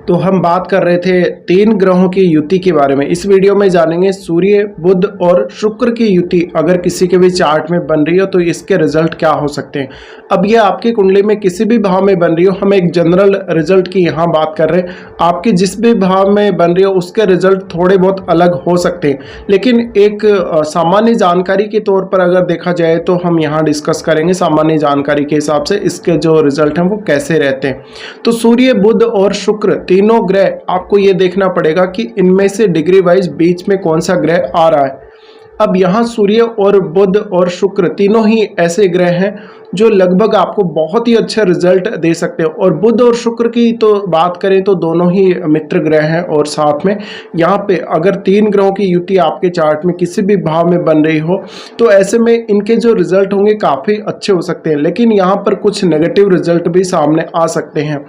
तो हम बात कर रहे थे 3 ग्रहों की युति के बारे में। इस वीडियो में जानेंगे सूर्य, बुध और शुक्र की युति अगर किसी के भी चार्ट में बन रही हो तो इसके रिजल्ट क्या हो सकते हैं। अब ये आपकी कुंडली में किसी भी भाव में बन रही हो, हम एक जनरल रिजल्ट की यहाँ बात कर रहे हैं। आपकी जिस भी भाव में बन रही हो उसके रिजल्ट थोड़े बहुत अलग हो सकते हैं, लेकिन एक सामान्य जानकारी के तौर पर अगर देखा जाए तो हम यहाँ डिस्कस करेंगे सामान्य जानकारी के हिसाब से इसके जो रिजल्ट हैं वो कैसे रहते हैं। तो सूर्य, बुध और शुक्र तीनों ग्रह आपको ये देखना पड़ेगा कि इनमें से डिग्री वाइज बीच में कौन सा ग्रह आ रहा है। अब यहाँ सूर्य और बुध और शुक्र तीनों ही ऐसे ग्रह हैं जो लगभग आपको बहुत ही अच्छा रिजल्ट दे सकते हैं। और बुध और शुक्र की तो बात करें तो दोनों ही मित्र ग्रह हैं, और साथ में यहाँ पे अगर 3 ग्रहों की युति आपके चार्ट में किसी भी भाव में बन रही हो तो ऐसे में इनके जो रिजल्ट होंगे काफ़ी अच्छे हो सकते हैं, लेकिन यहाँ पर कुछ नेगेटिव रिजल्ट भी सामने आ सकते हैं।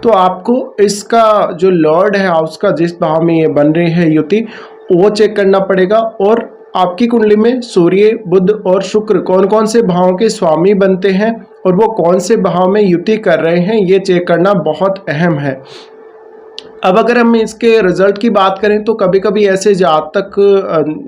तो आपको इसका जो लॉर्ड है हाउस का, जिस भाव में ये बन रही है युति, वो चेक करना पड़ेगा। और आपकी कुंडली में सूर्य, बुध और शुक्र कौन कौन से भावों के स्वामी बनते हैं और वो कौन से भाव में युति कर रहे हैं, ये चेक करना बहुत अहम है। अब अगर हम इसके रिजल्ट की बात करें तो कभी कभी ऐसे जातक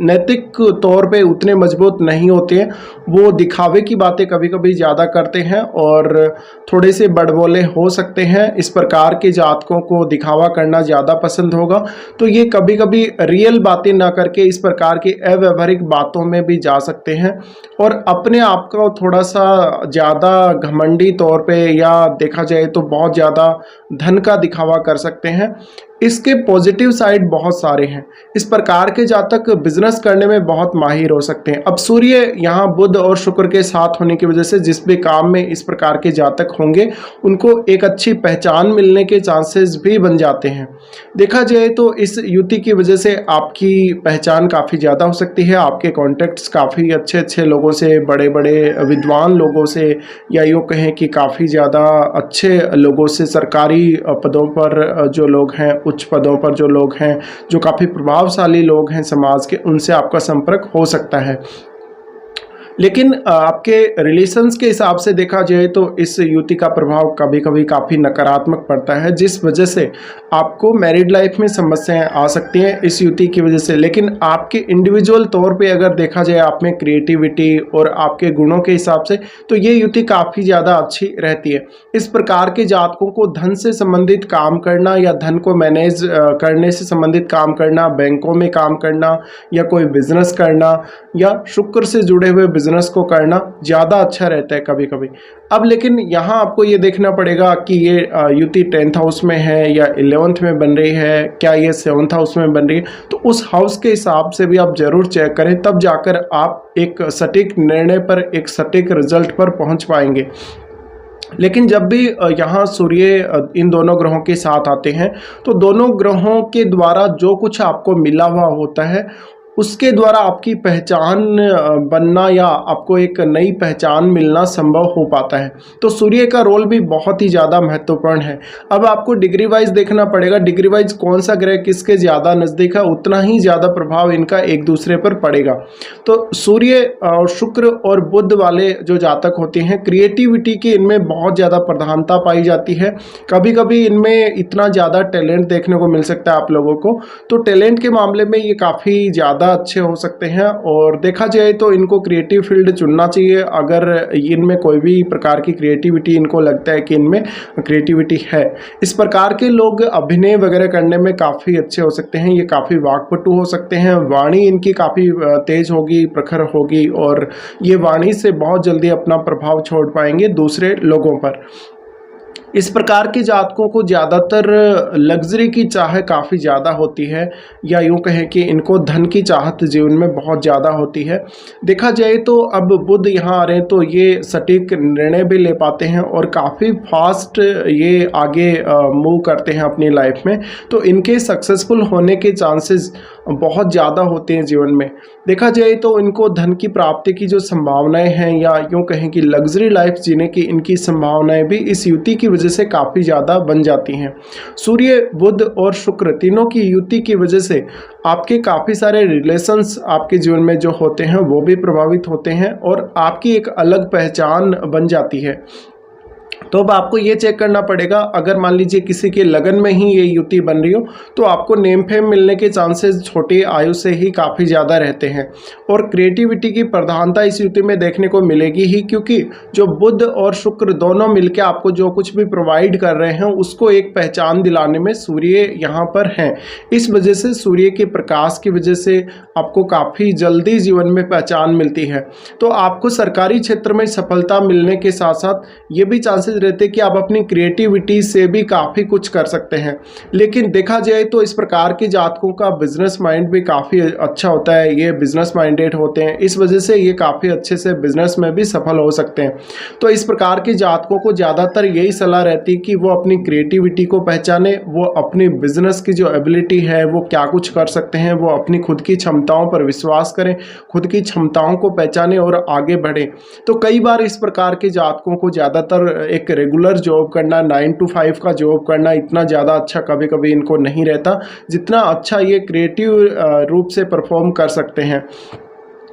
नैतिक तौर पे उतने मजबूत नहीं होते हैं, वो दिखावे की बातें कभी कभी ज़्यादा करते हैं और थोड़े से बड़बोले हो सकते हैं। इस प्रकार के जातकों को दिखावा करना ज़्यादा पसंद होगा, तो ये कभी कभी रियल बातें ना करके इस प्रकार की अव्यवहारिक बातों में भी जा सकते हैं और अपने आप को थोड़ा सा ज़्यादा घमंडी तौर पे, या देखा जाए तो बहुत ज़्यादा धन का दिखावा कर सकते हैं। इसके पॉजिटिव साइड बहुत सारे हैं। इस प्रकार के जातक बिजनेस करने में बहुत माहिर हो सकते हैं। अब सूर्य यहाँ बुध और शुक्र के साथ होने की वजह से जिस भी काम में इस प्रकार के जातक होंगे उनको एक अच्छी पहचान मिलने के चांसेस भी बन जाते हैं। देखा जाए तो इस युति की वजह से आपकी पहचान काफ़ी ज़्यादा हो सकती है। आपके कॉन्टेक्ट्स काफ़ी अच्छे अच्छे लोगों से, बड़े बड़े विद्वान लोगों से, या यूँ कहें कि काफ़ी ज़्यादा अच्छे लोगों से, सरकारी पदों पर जो लोग हैं, उच्च पदों पर जो लोग हैं, जो काफ़ी प्रभावशाली लोग हैं समाज के, उनसे आपका संपर्क हो सकता है। लेकिन आपके रिलेशंस के हिसाब से देखा जाए तो इस युति का प्रभाव कभी कभी काफ़ी नकारात्मक पड़ता है, जिस वजह से आपको मैरिड लाइफ में समस्याएं आ सकती हैं इस युति की वजह से। लेकिन आपके इंडिविजुअल तौर पे अगर देखा जाए आप में क्रिएटिविटी और आपके गुणों के हिसाब से, तो ये युति काफ़ी ज़्यादा अच्छी रहती है। इस प्रकार के जातकों को धन से संबंधित काम करना या धन को मैनेज करने से संबंधित काम करना, बैंकों में काम करना या कोई बिजनेस करना या शुक्र से जुड़े हुए बिजनेस को करना ज़्यादा अच्छा रहता है कभी कभी। अब लेकिन यहाँ आपको ये देखना पड़ेगा कि ये युति 10th हाउस में है या 11th में बन रही है, क्या ये 7th हाउस में बन रही है, तो उस हाउस के हिसाब से भी आप जरूर चेक करें, तब जाकर आप एक सटीक निर्णय पर, एक सटीक रिजल्ट पर पहुँच पाएंगे। लेकिन जब भी यहाँ सूर्य इन दोनों ग्रहों के साथ आते हैं तो दोनों ग्रहों के द्वारा जो कुछ आपको मिला हुआ होता है उसके द्वारा आपकी पहचान बनना या आपको एक नई पहचान मिलना संभव हो पाता है। तो सूर्य का रोल भी बहुत ही ज़्यादा महत्वपूर्ण है। अब आपको डिग्री वाइज देखना पड़ेगा, डिग्री वाइज कौन सा ग्रह किसके ज़्यादा नज़दीक है, उतना ही ज़्यादा प्रभाव इनका एक दूसरे पर पड़ेगा। तो सूर्य और शुक्र और बुध वाले जो जातक होते हैं, क्रिएटिविटी की इनमें बहुत ज़्यादा प्रधानता पाई जाती है। कभी कभी इनमें इतना ज़्यादा टैलेंट देखने को मिल सकता है आप लोगों को, तो टैलेंट के मामले में ये काफ़ी ज़्यादा अच्छे हो सकते हैं। और देखा जाए तो इनको क्रिएटिव फील्ड चुनना चाहिए अगर इनमें कोई भी प्रकार की क्रिएटिविटी, इनको लगता है कि इनमें क्रिएटिविटी है। इस प्रकार के लोग अभिनय वगैरह करने में काफ़ी अच्छे हो सकते हैं। ये काफ़ी वाक्पटु हो सकते हैं, वाणी इनकी काफ़ी तेज होगी, प्रखर होगी, और ये वाणी से बहुत जल्दी अपना प्रभाव छोड़ पाएंगे दूसरे लोगों पर। इस प्रकार के जातकों को ज़्यादातर लग्जरी की चाह काफ़ी ज़्यादा होती है, या यूँ कहें कि इनको धन की चाहत जीवन में बहुत ज़्यादा होती है। देखा जाए तो अब बुध यहाँ आ रहे हैं तो ये सटीक निर्णय भी ले पाते हैं और काफ़ी फास्ट ये आगे मूव करते हैं अपनी लाइफ में, तो इनके सक्सेसफुल होने के चांसेस बहुत ज़्यादा होते हैं जीवन में। देखा जाए तो इनको धन की प्राप्ति की जो संभावनाएं हैं, या यूँ कहें कि लग्जरी लाइफ जीने की इनकी संभावनाएं भी इस युति की वजह से काफ़ी ज़्यादा बन जाती हैं। सूर्य, बुध और शुक्र तीनों की युति की वजह से आपके काफ़ी सारे रिलेशंस आपके जीवन में जो होते हैं वो भी प्रभावित होते हैं और आपकी एक अलग पहचान बन जाती है। तो अब आपको ये चेक करना पड़ेगा, अगर मान लीजिए किसी के लगन में ही ये युति बन रही हो तो आपको नेम फेम मिलने के चांसेस छोटी आयु से ही काफ़ी ज़्यादा रहते हैं। और क्रिएटिविटी की प्रधानता इस युति में देखने को मिलेगी ही, क्योंकि जो बुध और शुक्र दोनों मिलकर आपको जो कुछ भी प्रोवाइड कर रहे हैं उसको एक पहचान दिलाने में सूर्य यहाँ पर हैं। इस वजह से सूर्य के प्रकाश की वजह से आपको काफ़ी जल्दी जीवन में पहचान मिलती है। तो आपको सरकारी क्षेत्र में सफलता मिलने के साथ साथ ये भी चांसेस रहते हैं कि आप अपनी क्रिएटिविटी से भी काफ़ी कुछ कर सकते हैं। लेकिन देखा जाए तो इस प्रकार के जातकों का बिजनेस माइंड भी काफ़ी अच्छा होता है, ये बिजनेस माइंडेड होते हैं, इस वजह से ये काफ़ी अच्छे से बिजनेस में भी सफल हो सकते हैं। तो इस प्रकार के जातकों को ज़्यादातर यही सलाह रहती है कि वो अपनी क्रिएटिविटी को पहचाने, वो अपनी बिजनेस की जो एबिलिटी है वो क्या कुछ कर सकते हैं, वो अपनी खुद की क्षमताओं पर विश्वास करें, खुद की क्षमताओं को पहचानें और आगे बढ़ें। तो कई बार इस प्रकार के जातकों को ज़्यादातर एक रेगुलर जॉब करना, 9 to 5 का जॉब करना इतना ज़्यादा अच्छा कभी कभी इनको नहीं रहता, जितना अच्छा ये क्रिएटिव रूप से परफॉर्म कर सकते हैं।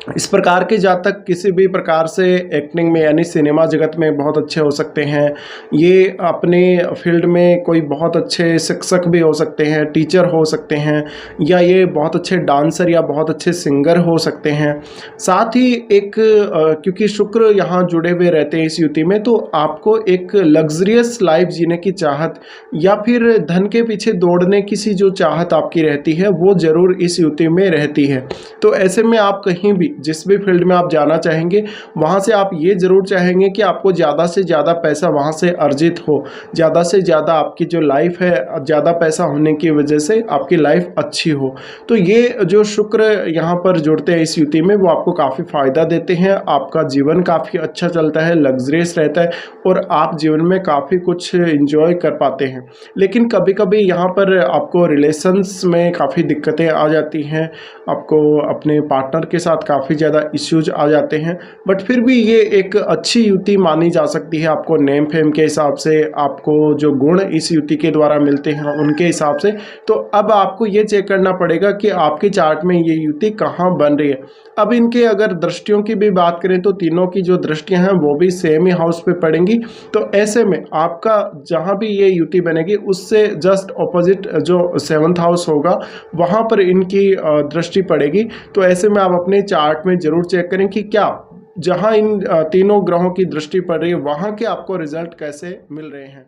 इस प्रकार के जातक किसी भी प्रकार से एक्टिंग में यानी सिनेमा जगत में बहुत अच्छे हो सकते हैं। ये अपने फील्ड में कोई बहुत अच्छे शिक्षक भी हो सकते हैं, टीचर हो सकते हैं, या ये बहुत अच्छे डांसर या बहुत अच्छे सिंगर हो सकते हैं। साथ ही एक क्योंकि शुक्र यहाँ जुड़े हुए रहते हैं इस युति में, तो आपको एक लग्जरियस लाइफ जीने की चाहत या फिर धन के पीछे दौड़ने की सी जो चाहत आपकी रहती है वो ज़रूर इस युति में रहती है। तो ऐसे में आप कहीं भी जिस भी फील्ड में आप जाना चाहेंगे वहाँ से आप ये ज़रूर चाहेंगे कि आपको ज़्यादा से ज़्यादा पैसा वहाँ से अर्जित हो, ज़्यादा से ज़्यादा आपकी जो लाइफ है ज़्यादा पैसा होने की वजह से आपकी लाइफ अच्छी हो। तो ये जो शुक्र यहाँ पर जुड़ते हैं इस युति में वो आपको काफ़ी फ़ायदा देते हैं, आपका जीवन काफ़ी अच्छा चलता है, लग्जरियस रहता है और आप जीवन में काफ़ी कुछ इंजॉय कर पाते हैं। लेकिन कभी कभी यहाँ पर आपको रिलेशंस में काफ़ी दिक्कतें आ जाती हैं, आपको अपने पार्टनर के साथ काफ़ी ज़्यादा इश्यूज आ जाते हैं, बट फिर भी ये एक अच्छी युति मानी जा सकती है आपको नेम फेम के हिसाब से, आपको जो गुण इस युति के द्वारा मिलते हैं उनके हिसाब से। तो अब आपको ये चेक करना पड़ेगा कि आपके चार्ट में ये युति कहाँ बन रही है। अब इनके अगर दृष्टियों की भी बात करें तो तीनों की जो दृष्टियां हैं वो भी सेम ही हाउस पे पड़ेंगी। तो ऐसे में आपका जहाँ भी ये युति बनेगी उससे जस्ट ऑपोजिट जो 7th हाउस होगा वहाँ पर इनकी दृष्टि पड़ेगी। तो ऐसे में आप अपने चार्ट में ज़रूर चेक करें कि क्या जहाँ इन तीनों ग्रहों की दृष्टि पड़ रही है वहाँ के आपको रिजल्ट कैसे मिल रहे हैं।